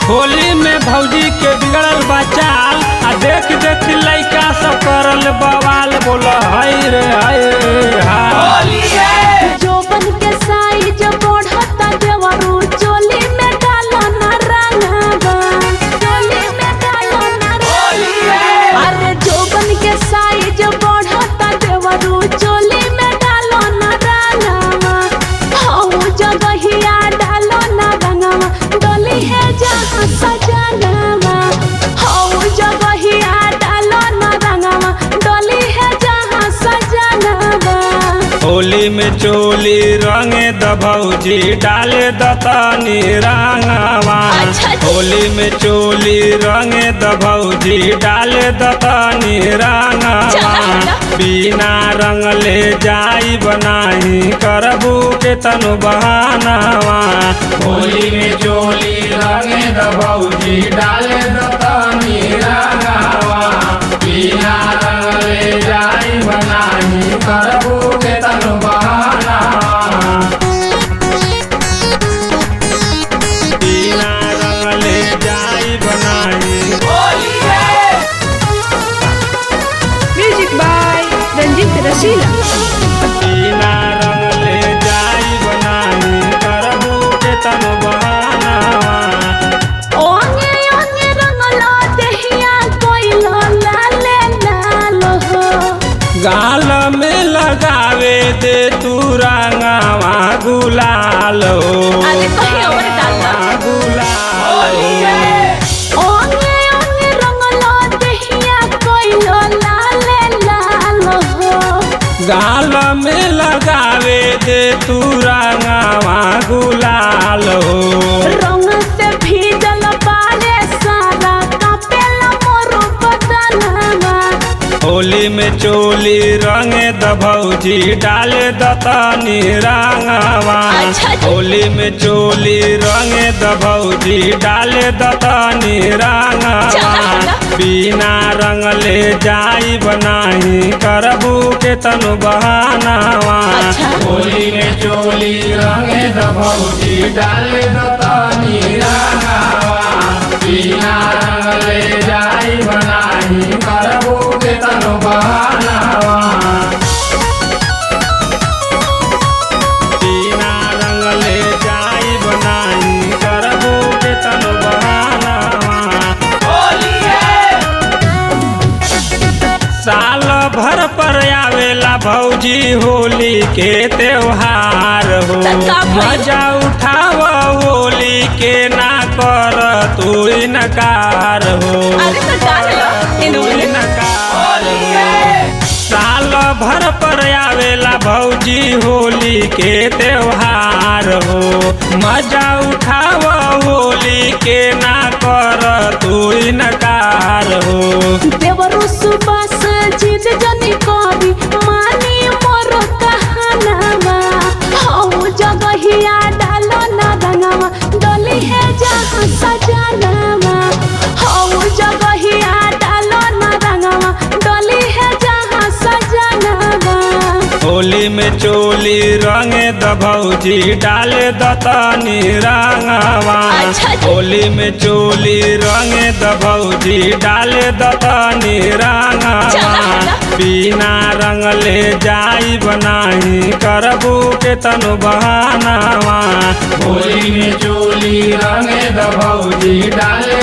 होली में भौजी के बिगड़ल बचाल आ देख देख लइका सब करल बवाल बोल हाय रे हाय होली है जोबन के साइज बढ़ता देवरू चोली में डालो ना रंगवा चोली में डालो ना होली है अरे जोबन के साइज बढ़ता देवरू चोली में डालो ना रंगवा हऊ जगहिया डालो ना रंगवा डोली है जहाँ सजनवा हऊ जगहिया डालो ना रंगवा डोली है जहाँ सजनवा होली में चोली रंगे द भौजी डाले द तनी रंगवा अच्छा जी। होली में चोली रंगे द भौजी डाले द तनी रंगवा चला। बिना रंग ले जाई बनाई करबू के तनु बहानावा होली में चोली रंगे द भौजी डाले द तनी रंगवा बिना रंग ले जाई बनाई करबू के तनु बहानावा बिना रंग ले जाई बनाई होली है म्यूजिक बाय रंजीत रसीला। बिना रंग ले जाई बनाई करबू के तनु बहानावा ओंगे ओंगे रंगलो देहिया कोइलो लाले लालो हो गाल में लगावे दे तू रंगवा गुलाल हो अरे कहीं और डालना। गुलाल हो ओंगे ओंगे रंगलो देहिया कोइलो लाले लालो हो गाल में लगावे दे तू रंगवा गुलाल हो रंग से भीजल बारे सारा कापेला मोर बदनवा होली में चोली रंगे द भौजी डाले द तनी रंगवा अच्छा जी। होली में चोली रंगे द भौजी डाले द तनी रंगवा चला। बिना रंग ले जाई बनाई करबू के तनु बहानावा अच्छा। होली में चोली रंगे द भौजी डाले द तनी रंगवा बिना रंग ले जाई बनाई करबू के तनु बहानावा बिना रंग ले जाई बनाई करबू के तनु बहानावा होली है साल भर पर आवेला भौजी होली के त्योहार हो तका भई। मजा उठाव होली के ना कर तू इनकार हो अरे तो डाल लो इन्होंने इनकार हो साल भर पर आवेला भौजी होली के त्योहार हो मजा उठाव होली के ना कर तू इनकार हो देवरु सुबास जिद जनी करी मानी मोर कहनावा हऊ जगहिया डालो ना रंगवा डोली है जहाँ सजनवा हऊ जगहिया डालो ना रंगवा डोली है जहाँ सजनवा होली में चोली रंगे द भौजी डाले द तनी रंगवा अच्छा जी। होली में चोली रंगे द भौजी डाले द तनी रंगवा चला। बिना रंग ले जाई बनाई करबू के तनु बहानावा होली में चोली रंगे द भौजी डाले